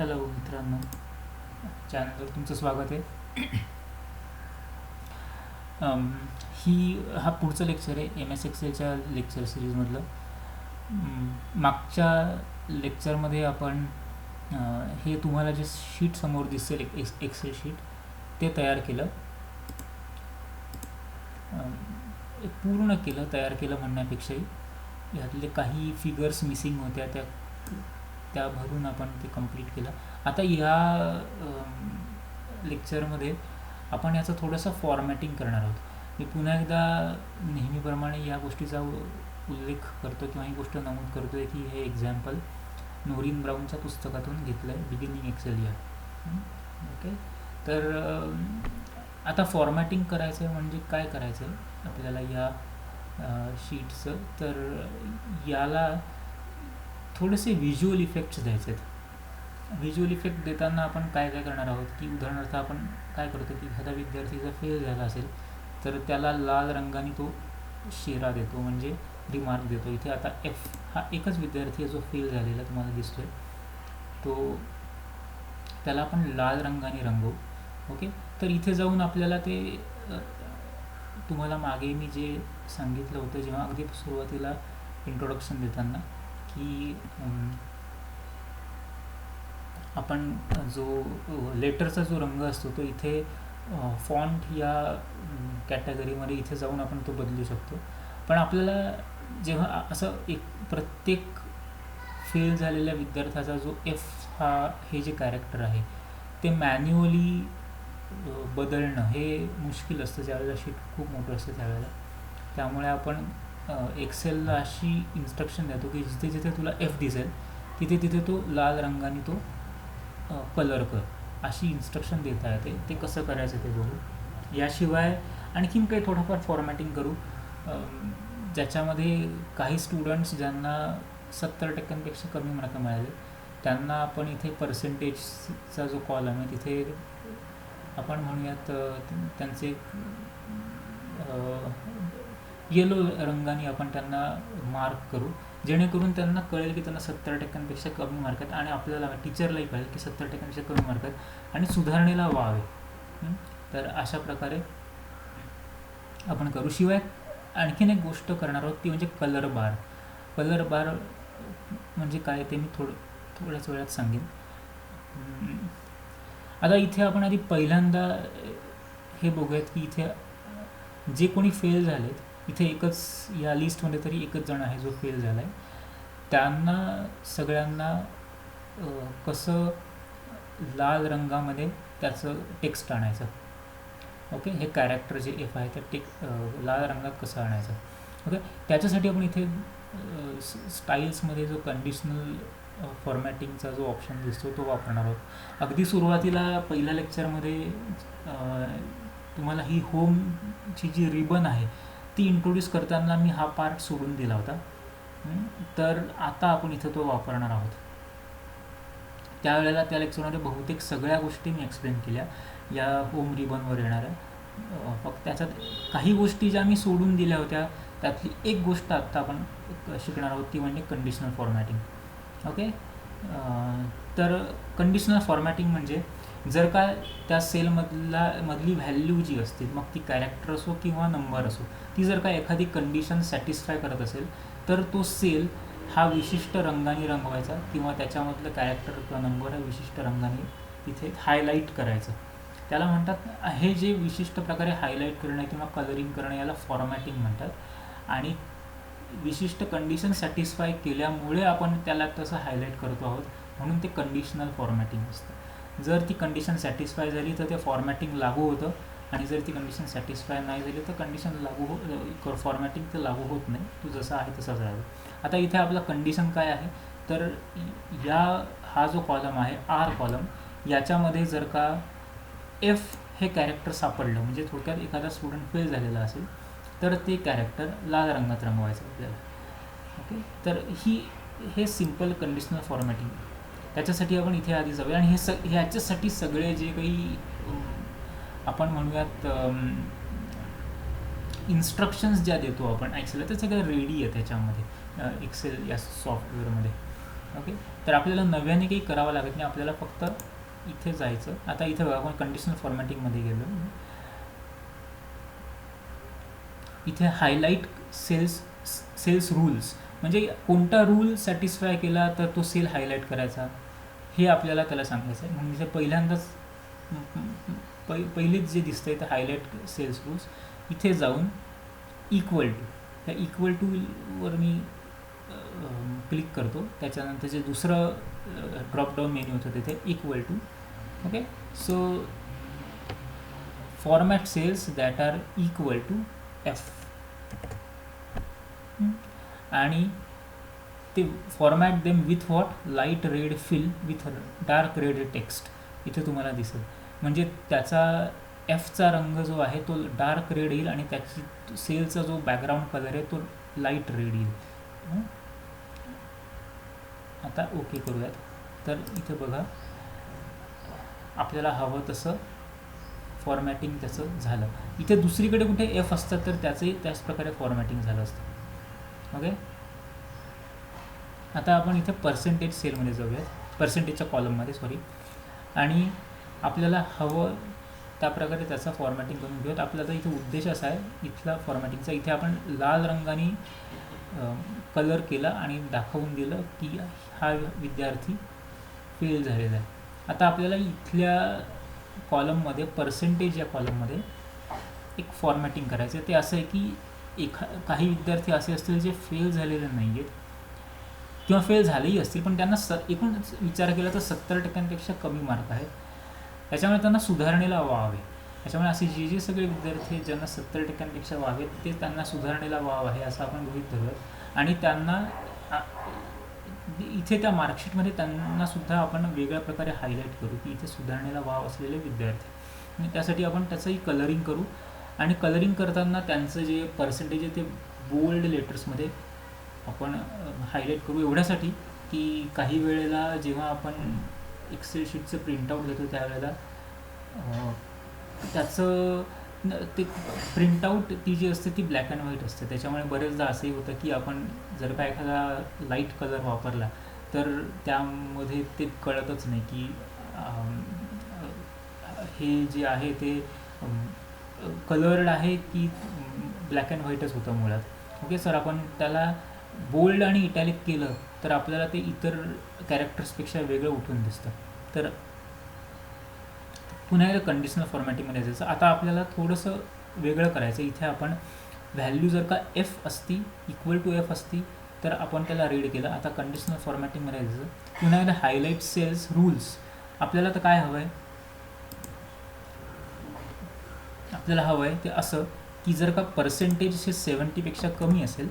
Hello मित्रांनो, चॅनलवर तुमचं स्वागत आहे. हा पुढचं लेक्चर आहे MS एक्सेलच्या लेक्चर सिरीजमधलं. मागच्या लेक्चरमध्ये आपण हे तुम्हाला जे शीट समोर दिसेल एक्सेल शीट ते तयार केलं, पूर्ण केलं. तयार केलं म्हणण्यापेक्षाही यातले काही फिगर्स मिसिंग होत्या, त्या भरून आपण ते कंप्लीट केलं. आता या लेक्चरमध्ये आपण याचं थोडंसं फॉर्मॅटिंग करणार आहोत. मी पुन्हा एकदा नेहमीप्रमाणे या गोष्टीचा उल्लेख करतो किंवा ही गोष्ट नमूद करतो आहे की हे एक्झाम्पल नोरीन ब्राऊनच्या पुस्तकातून घेतलं आहे, बिगिनिंग एक्सेल या. ओके, तर आता फॉर्मॅटिंग करायचं आहे म्हणजे काय करायचं आहे आपल्याला या शीटचं. तर याला थोडेसे व्हिज्युअल इफेक्ट्स द्यायचे आहेत. व्हिज्युअल इफेक्ट देताना आपण काय काय करणार आहोत की उदाहरणार्थ आपण काय करतो की एखादा विद्यार्थी जर फेल झाला असेल तर त्याला लाल रंगाने तो शेरा देतो, म्हणजे रिमार्क देतो. इथे आता F हा एकच विद्यार्थी आहे जो फेल झालेला तुम्हाला दिसतोय, तो त्याला आपण लाल रंगाने रंगवू. ओके, तर इथे जाऊन आपल्याला ते तुम्हाला मागे मी जे सांगितलं होतं जेव्हा अगदी सुरुवातीला इंट्रोडक्शन देताना की आपण जो लेटरचा जो रंग असतो तो इथे फॉन्ट या कॅटेगरीमध्ये इथे जाऊन आपण तो बदलू शकतो. पण आपल्याला जेव्हा असं एक प्रत्येक फेल झालेल्या विद्यार्थ्याचा जो F हे जे कॅरेक्टर आहे ते मॅन्युअली बदलणं हे मुश्किल असतं, ज्यावेळेला शीट खूप मोठं असतं त्यावेळेला. त्यामुळे आपण एक्सेलला अशी इन्स्ट्रक्शन देतो की जिथे जिथे तुला F दिसेल तिथे तिथे तो लाल रंगाने तो कलर कर, अशी इन्स्ट्रक्शन देता येते. ते कसं करायचं ते बघू. याशिवाय आणखीन काही थोडंफार फॉर्मॅटिंग करू, ज्याच्यामध्ये काही स्टुडंट्स ज्यांना 70% कमी मार्क मिळाले त्यांना आपण इथे पर्सेंटेजचा जो कॉलम आहे तिथे आपण म्हणूयात त्यांचे येलो रंगाने आपण त्यांना मार्क करू, जेणेकरून त्यांना कळेल की त्यांना 70% कमी मार्क आहेत आणि आपल्याला टीचरलाही कळेल की 70% कमी मार्क आहेत आणि सुधारणेला वाव आहे. तर अशा प्रकारे आपण करू. शिवाय आणखीन एक गोष्ट करणार आहोत ती म्हणजे कलर बार. कलर बार म्हणजे काय ते मी थोड्याच वेळात सांगेन. आता इथे आपण आधी पहिल्यांदा हे बघूयात की इथे जे कोणी फेल झालेत, इथे एकच या लिस्टमध्ये तरी एकच जण आहे जो फेल झाला आहे. त्यांना सगळ्यांना कसं लाल रंगामध्ये त्याचं टेक्स्ट आणायचं. ओके, हे कॅरेक्टर जे F आहे त्या लाल रंगात कसं आणायचं. ओके, त्याच्यासाठी आपण इथे स्टाईल्समध्ये जो कंडिशनल फॉर्मॅटिंगचा जो ऑप्शन दिसतो तो वापरणार आहोत. अगदी सुरुवातीला पहिल्या लेक्चरमध्ये तुम्हाला ही होमची जी रिबन आहे ती इंट्रोड्यूस करताना मी हा पार्ट सोडून दिला होता, तर आता आपण इथं तो वापरणार आहोत. त्यावेळेला त्या लेक्चरमध्ये बहुतेक सगळ्या गोष्टी मी एक्सप्लेन केल्या या होम रिबनवर येणाऱ्या. फक्त त्याच्यात काही गोष्टी ज्या मी सोडून दिल्या होत्या त्यातली एक गोष्ट आत्ता आपण शिकणार आहोत ती म्हणजे कंडिशनल फॉर्मॅटिंग. ओके, तर कंडिशनल फॉर्मॅटिंग म्हणजे जर का त्या सेलमधली व्हॅल्यू जी असते, मग ती कॅरेक्टर असो किंवा नंबर असो, ती जर का एखादी कंडिशन सॅटिस्फाय करत असेल तर तो सेल हा विशिष्ट रंगाने रंगवायचा किंवा त्याच्यामधलं कॅरेक्टर किंवा नंबर हा विशिष्ट रंगाने तिथे हायलाईट करायचं. त्याला म्हणतात, हे जे विशिष्ट प्रकारे हायलाईट करणं किंवा कलरिंग करणं याला फॉर्मॅटिंग म्हणतात. आणि विशिष्ट कंडिशन सॅटिस्फाय केल्यामुळे आपण त्याला तसं हायलाईट करतो आहोत, म्हणून ते कंडिशनल फॉर्मॅटिंग असतं. जर ती कंडिशन सॅटिस्फाय झाली तर ते फॉर्मॅटिंग लागू होतं, आणि जर ती कंडिशन सॅटिस्फाय नाही झाली तर कंडिशन फॉर्मॅटिंग तर लागू होत नाही, तो जसा आहे तसाच राहतो. आता इथे आपलं कंडिशन काय आहे तर हा जो कॉलम आहे R कॉलम, याच्यामध्ये जर का F हे कॅरेक्टर सापडलं, म्हणजे थोडक्यात एखादा स्टुडंट फेल झालेला असेल तर ते कॅरेक्टर लाल रंगात रंगवायचं आपल्याला. ओके, तर हे सिम्पल कंडिशनल फॉर्मॅटिंग. त्याच्यासाठी आपण इथे आधी जाऊया आणि ह्याच्यासाठी सगळे जे काही आपण म्हणूयात इन्स्ट्रक्शन्स ज्या देतो आपण एक्सेलला ते सगळं रेडी आहे त्याच्यामध्ये, एक्सेल या सॉफ्टवेअरमध्ये. ओके, तर आपल्याला नव्याने काही करावं लागत नाही, आपल्याला फक्त इथे जायचं. आता इथे बघा आपण कंडिशनल फॉर्मॅटिंगमध्ये गेलो. इथे हायलाईट सेल्स रूल्स, म्हणजे कोणता रूल सॅटिस्फाय केला तर तो सेल हायलाईट करायचा, हे आपल्याला त्याला सांगायचं आहे. म्हणून इथे पहिल्यांदाच पहिलेच जे दिसतंय ते हायलाईट सेल्स रूल्स. इथे जाऊन इक्वल टू, त्या इक्वल टूवर मी क्लिक करतो. त्याच्यानंतर जे दुसरं ड्रॉपडाऊन मेन्यू होतं तिथे equal to. Okay, so format cells that are equal to F, आणि ते format them with what, light red fill with dark red text. इथे तुम्हाला दिसेल, म्हणजे त्याचा एफचा रंग जो आहे तो डार्क रेड येईल आणि त्याची सेलचा जो बॅकग्राऊंड कलर आहे तो लाईट रेड येईल. आता ओके करूयात. तर इथे बघा आपल्याला हवं तसं फॉर्मॅटिंग त्याचं झालं. इथे दुसरीकडे कुठे एफ असतं तर त्याचंही त्याच प्रकारे फॉर्मॅटिंग झालं असतं. ओके, आता आपण इथे पर्सेंटेज सेलमध्ये जाऊयात, पर्सेंटेजच्या कॉलममध्ये सॉरी, आणि आपल्याला हवं त्याप्रकारे त्याचा फॉर्मॅटिंग करून घेऊयात. आपल्याचा इथे उद्देश असा आहे इथला फॉर्मॅटिंगचा, इथे आपण लाल रंगाने कलर केला आणि दाखवून दिलं की हा विद्यार्थी फेल झालेला आहे. आता आपल्याला इथल्या कॉलममध्ये पर्सेंटेज या कॉलममध्ये एक फॉर्मॅटिंग करायचं आहे. ते असं आहे की काही विद्यार्थी असे असतील जे फेल झालेले नाही आहेत किंवा फेल झालेही असतील, पण त्यांना एकूण विचार केला तर 70% कमी मार्क आहेत. त्याच्यामुळे त्यांना सुधारणेला वाव आहे. त्याच्यामुळे असे जे सगळे विद्यार्थी आहेत ज्यांना 70% वाव आहेत ते त्यांना सुधारणेला वाव आहे असं आपण गृहीत धरूयात. आणि त्यांना इथे त्या मार्कशीटमध्ये त्यांनासुद्धा आपण वेगळ्या प्रकारे हायलाईट करू की इथे सुधारणेला वाव असलेले विद्यार्थी. आणि त्यासाठी आपण त्याचंही कलरिंग करू. आणि कलरिंग करताना त्यांचं जे पर्सेंटेज आहे ते बोल्ड लेटर्समध्ये आपण हायलाईट करू, एवढ्यासाठी की काही वेळेला जेव्हा आपण एक्सेल शीटचं प्रिंटआउट घेतो त्यावेळेला त्याचं ते प्रिंटआउट ती जी असते ती ब्लॅक अँड व्हाईट असते. त्याच्यामुळे बरेचदा असंही होतं की आपण जर का एखादा लाईट कलर वापरला तर त्यामध्ये ते कळतच नाही की हे जे आहे ते कलर्ड आहे की ब्लॅक अँड व्हाईटच होतं मुळात. ओके सर, आपण त्याला बोल्ड आणि इटॅलिक केलं तर आपल्याला ते इतर कॅरेक्टर्सपेक्षा वेगळं उठून दिसतं. तर पुन्हा एकदा कंडिशनल फॉर्मॅटिंगमध्ये जायचं. आता आपल्याला थोडंसं वेगळं करायचं. इथे आपण व्हॅल्यू जर का एफ असती, इक्वल टू एफ असती तर आपण त्याला रीड केलं. आता कंडिशनल फॉर्मॅटिंगमध्ये जायचं. पुन्हा एकदा हायलाईट सेल्स रूल्स. आपल्याला तर काय हवं आहे, आपल्याला हवं आहे ते असं की जर का पर्सेंटेज हे 70पेक्षा कमी असेल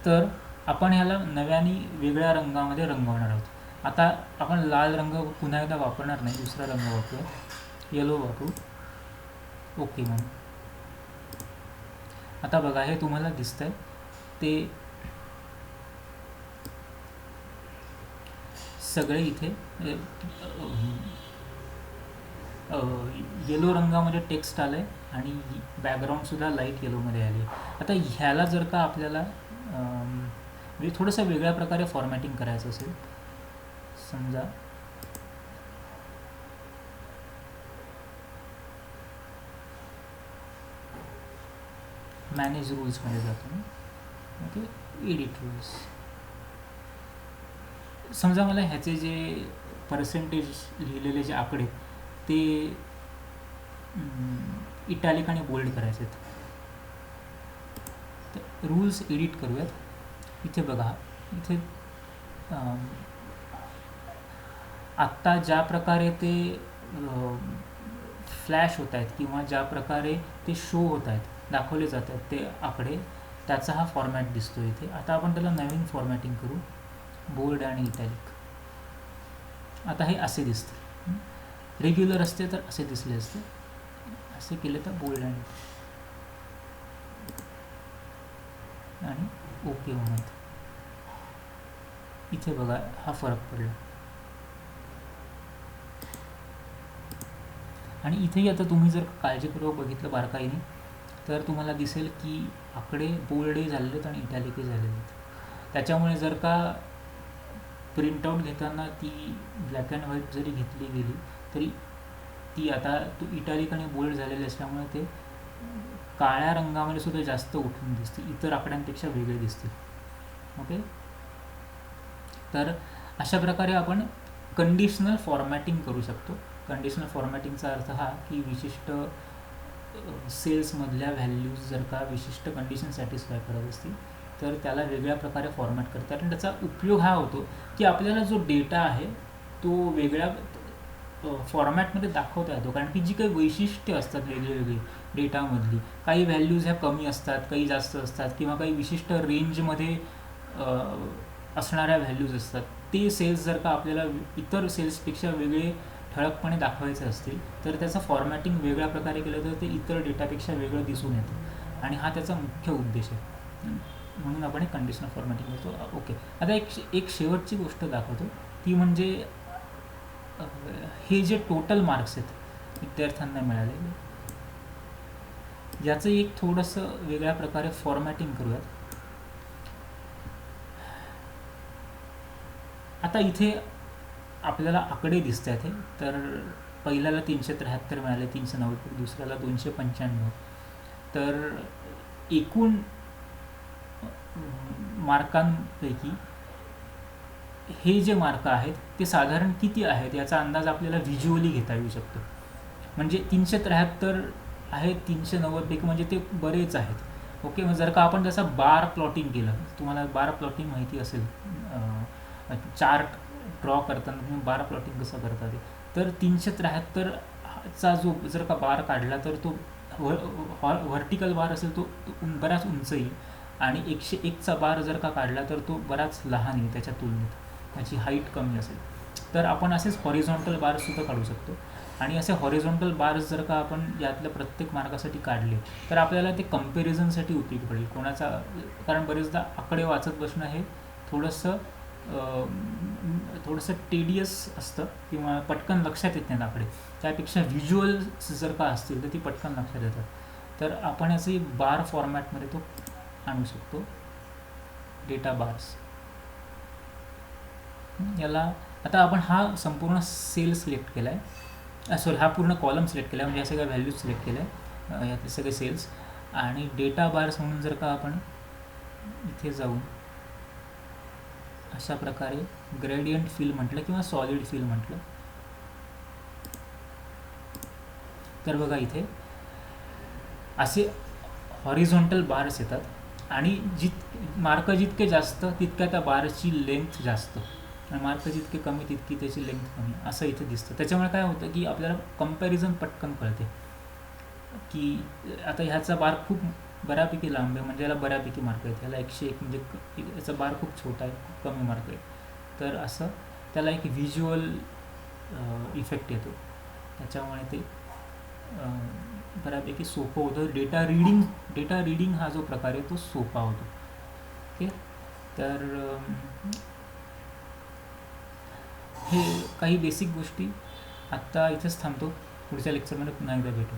तर आपण ह्याला नव्याने वेगळ्या रंगामध्ये रंगवणार आहोत. आता आपण लाल रंग पुन्हा एकदा वापरणार नाही, दुसरा रंग वापरू, येलो वापरू. ओके म्हणून आता बघा हे तुम्हाला दिसतंय ते सगळे इथे येलो रंगामध्ये टेक्स्ट आलं आहे आणि बॅकग्राऊंडसुद्धा लाईट येलोमध्ये आली आहे. आता ह्याला जर का आपल्याला म्हणजे थोडंसं वेगळ्या प्रकारे फॉर्मॅटिंग करायचं असेल, समजा मॅनेज रूल्समध्ये जातो. Okay, edit rules. समजा मला ह्याचे जे पर्सेंटेज लिहिलेले जे आकडे ते इटॅलिक आणि बोल्ड करायचे आहेत. तर रूल्स एडिट करूयात. इथे बघा, इथे आत्ता ज्या प्रकारे ते फ्लॅश होत आहेत किंवा ज्या प्रकारे ते शो होत आहेत, दाखवले जात आहेत ते आकडे, त्याचा हा फॉर्मॅट दिसतो इथे. आता आपण त्याला नवीन फॉर्मॅटिंग करू, बोल्ड आणि इटॅलिक. आता हे असे दिसते. रेग्युलर असते तर असे दिसले असते, असे केले तर बोल्ड आणि ओके होणार. इथे बघा हा फरक पडला. आणि इथेही आता तुम्ही जर काळजीपूर्वक बघितलं बारकाईने तर तुम्हाला दिसेल की आकडे बोल्डही झालेले आहेत आणि इटॅलिकही झालेले आहेत. त्याच्यामुळे जर का प्रिंटआउट घेताना ती ब्लॅक अँड व्हाईट जरी घेतली गेली तरी ती आता इटॅलिक आणि बोल्ड झालेली असल्यामुळे ते काळ्या रंगामध्ये सुद्धा जास्त उठून दिसते, इतर आकड्यांपेक्षा वेगळे दिसतील. ओके, तर अशा प्रकारे आपण कंडिशनल फॉर्मॅटिंग करू शकतो. कंडिशनल फॉर्मॅटिंगचा अर्थ हा की विशिष्ट सेल्समधल्या व्हॅल्यूज जर का विशिष्ट कंडिशन सॅटिस्फाय करत असतील तर त्याला वेगळ्या प्रकारे फॉर्मॅट करतात. आणि त्याचा उपयोग हा होतो की आपल्याला जो डेटा आहे तो वेगळ्या फॉर्मॅटमध्ये दाखवता येतो. कारण की जी काही वैशिष्ट्ये असतात वेगळी डेटामधली, काही व्हॅल्यूज ह्या कमी असतात, काही जास्त असतात, किंवा काही विशिष्ट रेंजमध्ये असणाऱ्या व्हॅल्यूज असतात, ते सेल्स जर का आपल्याला इतर सेल्सपेक्षा वेगळे ठळकपणे दाखवायचे असतील तर त्याचं फॉर्मॅटिंग वेगळ्या प्रकारे केलं तर ते इतर डेटापेक्षा वेगळं दिसून येतं, आणि हा त्याचा मुख्य उद्देश आहे. म्हणून आपण एक कंडिशनल फॉर्मॅटिंग करतो. ओके, आता एक शेवटची गोष्ट दाखवतो, ती म्हणजे हे जे टोटल मार्क्स आहेत विद्यार्थ्यांना मिळालेले, याचं एक थोडंसं वेगळ्या प्रकारे फॉर्मॅटिंग करूयात. आता इथे आपल्याला आकडे दिसत आहेत. तर पहिल्याला 373 मिळाले, 390, दुसऱ्याला 295. तर एकूण मार्कांपैकी हे जे मार्क आहेत ते साधारण किती आहेत याचा अंदाज आपल्याला व्हिज्युअली घेता येऊ शकतो. म्हणजे 373 आहेत 390पैकी, म्हणजे ते बरेच आहेत. ओके, मग जर का आपण त्याचा बार प्लॉटिंग केलं, तुम्हाला बार प्लॉटिंग माहिती असेल, चार्ट ड्रॉ करताना तुम्ही बार प्लॉटिंग कसं करता ते, तर 373चा जो जर का बार काढला तर तो व्हर्टिकल बार असेल तो बराच उंच येईल, आणि 101चा बार जर का काढला तर तो बराच लहान येईल त्याच्या तुलनेत, त्याची हाईट कमी असेल. तर आपण असेच हॉरिझॉन्टल बारसुद्धा काढू शकतो. आणि असे हॉरिझॉन्टल बार्स जर का आपण यातल्या प्रत्येक मार्कासाठी काढले तर आपल्याला ते कम्पॅरिझनसाठी उपयोगी पडेल कोणाचा, कारण बरेचदा आकडे वाचत बसणं हे थोडंसं टेडियस असतं किंवा पटकन लक्षात येत नाहीत आकडे. त्यापेक्षा व्हिज्युअल्स जर का असतील तर ती पटकन लक्षात येतात. तर आपण याचे बार फॉर्मॅटमध्ये तो आणू शकतो, डेटा बार्स. याला आता आपण हा संपूर्ण सेल सिलेक्ट केला आहे, सॉरी हा पूर्ण कॉलम सिलेक्ट केला आहे, म्हणजे या सगळ्या व्हॅल्यूज सिलेक्ट केल्या आहे, यातले सगळे सेल्स. आणि डेटा बार्स म्हणून जर का आपण इथे जाऊन अशा प्रकारे ग्रेडियंट फिल म्हटलं किंवा सॉलिड फिल म्हटलं तर बघा इथे असे हॉरिझॉन्टल बार्स येतात, आणि मार्क जितके जास्त तितक्या त्या बारची लेंथ जास्त, आणि मार्क जितके कमी तितकी त्याची लेंथ कमी, असं इथे दिसतं. त्याच्यामुळे काय होतं की आपल्याला कंपॅरिझन पटकन कळते की आता ह्याचा बार खूप बऱ्यापैकी लांब आहे, म्हणजे याला बऱ्यापैकी मार्क आहेत, याला 101 म्हणजे याचा बार खूप छोटा आहे, खूप कमी मार्क आहे. तर असं त्याला एक व्हिज्युअल इफेक्ट येतो, त्याच्यामुळे ते बऱ्यापैकी सोपं होतं. डेटा रीडिंग हा जो प्रकार आहे तो सोपा होतो. ओके, तर हे काही बेसिक गोष्टी. आत्ता इथेच थांबतो, पुढच्या लेक्चरमध्ये पुन्हा एकदा भेटू.